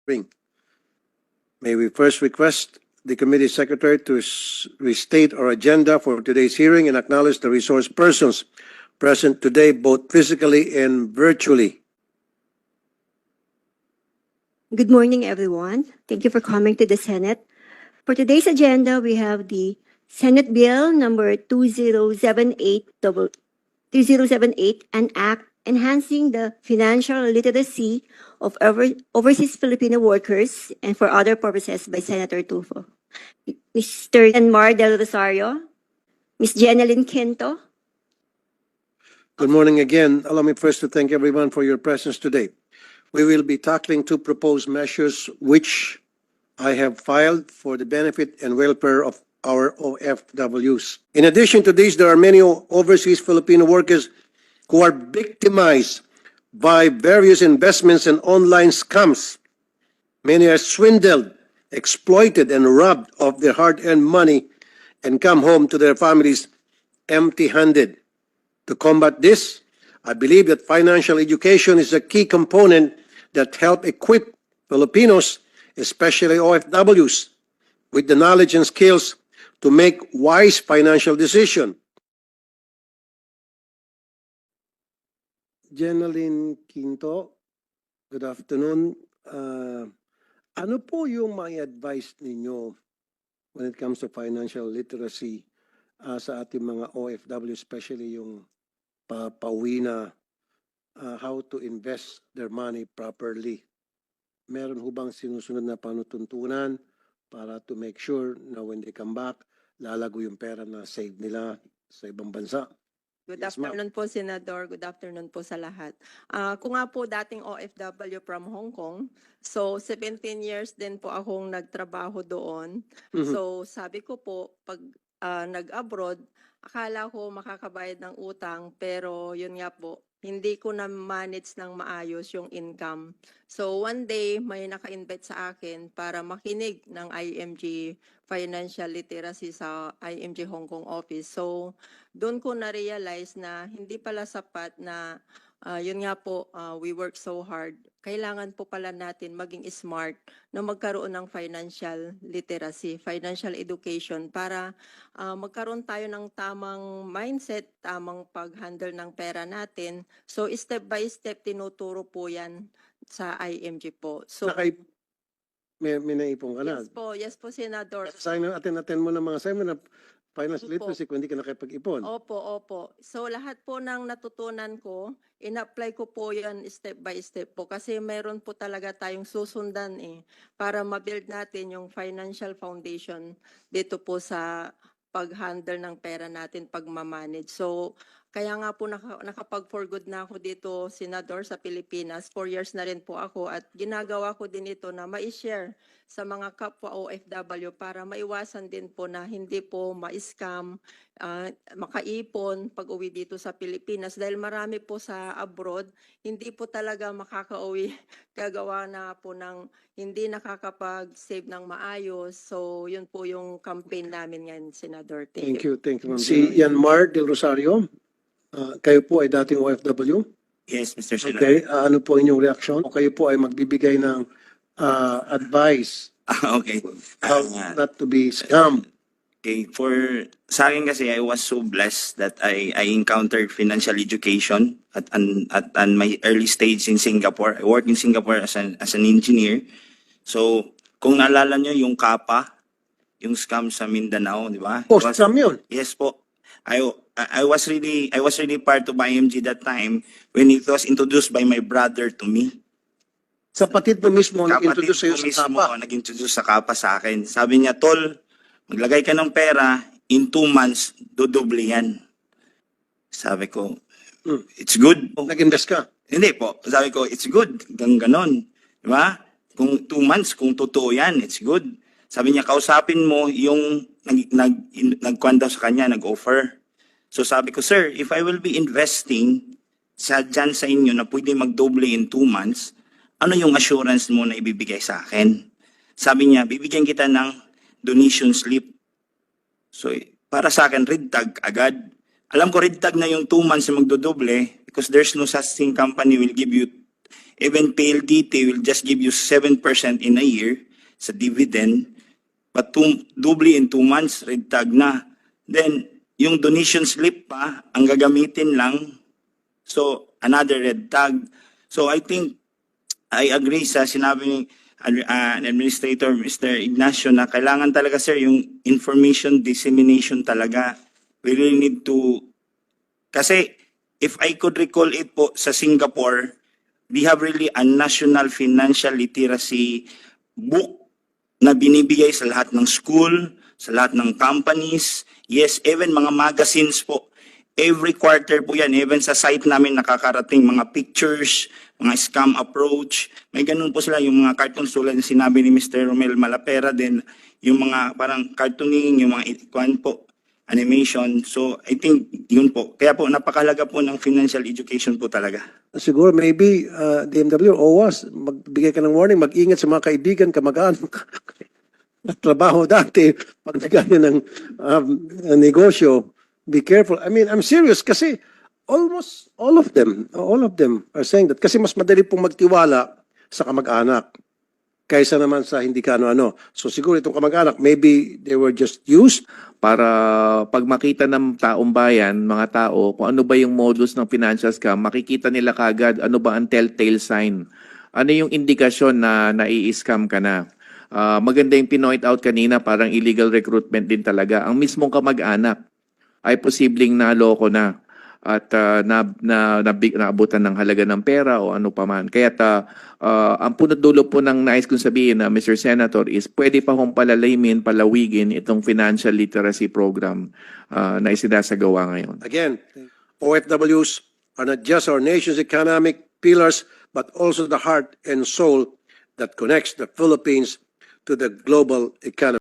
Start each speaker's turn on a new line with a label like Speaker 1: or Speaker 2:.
Speaker 1: May we first request the committee secretary to restate our agenda for today's hearing and acknowledge the resource persons present today, both physically and virtually.
Speaker 2: Good morning, everyone. Thank you for coming to the Senate. For today's agenda, we have the Senate Bill number 2078, an act enhancing the financial literacy of overseas Filipino workers and for other purposes by Senator Tulfo. Mr. Yanmar Del Rosario, Ms. Jeneline Quinto.
Speaker 1: Good morning again. Allow me first to thank everyone for your presence today. We will be tackling two proposed measures which I have filed for the benefit and welfare of our OFWs. In addition to these, there are many overseas Filipino workers who are victimized by various investments and online scams. Many are swindled, exploited, and robbed of their hard-earned money and come home to their families empty-handed. To combat this, I believe that financial education is a key component that help equip Filipinos, especially OFWs, with the knowledge and skills to make wise financial decisions. Jeneline Quinto, good afternoon. Ano po yung may advice ninyo when it comes to financial literacy sa ating mga OFW, especially yung pauwi na how to invest their money properly? Meron ho bang sinusunod na panutuntunan para to make sure na when they come back, lalago yung pera na save nila sa ibang bansa?
Speaker 3: Good
Speaker 1: Yes, ma'am.
Speaker 3: afternoon po, Senador. Good afternoon po sa lahat. Kung nga po dating OFW from Hong Kong, so 17 years din po akong nagtrabaho doon.
Speaker 1: Mhm.
Speaker 3: So sabi ko po, pag nag-abroad, akala ko makakabayad ng utang, pero yun nga po, hindi ko na manage ng maayos yung income. So one day, may naka-invite sa akin para makinig ng IMG Financial Literacy sa IMG Hong Kong office. So doon ko na-realize na hindi pala sapat na yun nga po, we work so hard. Kailangan po pala natin maging smart na magkaroon ng financial literacy, financial education para magkaroon tayo ng tamang mindset, tamang pag-handle ng pera natin. So step by step tinuturo po yan sa IMG po. So
Speaker 1: May naipon ka na.
Speaker 3: yes po, Senador.
Speaker 1: Attend mo ng mga seminar na financial
Speaker 3: Opo.
Speaker 1: literacy kung hindi ka nakipag-ipon.
Speaker 3: Opo. So lahat po ng natutunan ko, in-apply ko po yan step by step po kasi meron po talaga tayong susundan para ma-build natin yung financial foundation dito po sa pag-handle ng pera natin, pag-manage. So kaya nga po nakapag-for good na ako dito, Senador, sa Pilipinas. 4 years na rin po ako at ginagawa ko din ito na ma-share sa mga kapwa OFW para maiwasan din po na hindi po ma-scam, makaipon pag uwi dito sa Pilipinas. Dahil marami po sa abroad, hindi po talaga makakauwi gagawa na po ng hindi nakakapag-save ng maayos. So yun po yung campaign namin ngayon, Senador.
Speaker 1: Thank you, ma'am. Si Yanmar Del Rosario, kayo po ay dating OFW?
Speaker 4: Yes, Mr. Senator.
Speaker 1: Okay, ano po inyong reaction? O kayo po ay magbibigay ng advice
Speaker 4: Okay.
Speaker 1: how not to be scammed?
Speaker 4: Okay, sa akin kasi I was so blessed that I encountered financial education at my early stage in Singapore. I worked in Singapore as an engineer. So, kung naalala nyo yung Kapa, yung scam sa Mindanao, di ba?
Speaker 1: Scam yun?
Speaker 4: Yes po. I was really part of IMG that time when it was introduced by my brother to me.
Speaker 1: Kapatid mo mismo nag-introduce sa'yo
Speaker 4: Kapatid
Speaker 1: sa
Speaker 4: ko mismo
Speaker 1: Kapa?
Speaker 4: nag-introduce sa Kapa sa akin. Sabi niya, Tol, maglagay ka ng pera, in 2 months, dodoble yan. Sabi ko, it's good.
Speaker 1: Nag-invest ka?
Speaker 4: Hindi po. Sabi ko, it's good. Ganon. Di ba? Kung 2 months, kung totoo yan, it's good. Sabi niya, kausapin mo yung nagkuhan daw sa kanya, nag-offer. So sabi ko, sir, if I will be investing dyan sa inyo na pwede magdoble in 2 months, ano yung assurance mo na ibibigay sa akin? Sabi niya, bibigyan kita ng donation slip. So, para sa akin, red tag agad. Alam ko red tag na yung 2 months na magdodoble because there's no such thing company will give you Even PLDT will just give you 7% in a year sa dividend, but doubly in 2 months, red tag na. Then, yung donation slip pa, ang gagamitin lang, so another red tag. So I think, I agree sa sinabi ni Administrator Mr. Ignacio na kailangan talaga sir yung information dissemination talaga. We really need to, kasi if I could recall it po sa Singapore, we have really a national financial literacy book na binibigay sa lahat ng school, sa lahat ng companies, yes, even mga magazines po. Every quarter po yan, even sa site namin nakakarating mga pictures, mga scam approach. May ganun po sila, yung mga cartoons tulad na sinabi ni Mr. Romel Malapera din, yung mga parang cartooning, yung mga ikuan po, animation. So I think yun po. Kaya po napakahalaga po ng financial education po talaga.
Speaker 1: Siguro maybe DMW o OWAS, magbigay ka ng warning, mag-ingat sa mga kaibigan, kamag-anak, trabaho dati, pagbigay ng negosyo. Be careful. I mean, I'm serious kasi almost all of them are saying that. Kasi mas madali pong magtiwala sa kamag-anak kaysa naman sa hindi ka ano-ano. So siguro itong kamag-anak, maybe they were just used.
Speaker 5: Para pag makita ng taong bayan, mga tao, kung ano ba yung modus ng financial scam, makikita nila kagad ano ba ang telltale sign. Ano yung indikasyon na nai-scam ka na. Maganda yung pinoint out kanina, parang illegal recruitment din talaga. Ang mismong kamag-anak ay posibleng naloko na at naabutan ng halaga ng pera o ano paman. Kaya ang punot dulo po ng nais kong sabihin na Mr. Senator is pwede pa hong palalimin, palawigin itong financial literacy program na isinasagawa ngayon.
Speaker 1: Again, OFWs are not just our nation's economic pillars, but also the heart and soul that connects the Philippines to the global economy.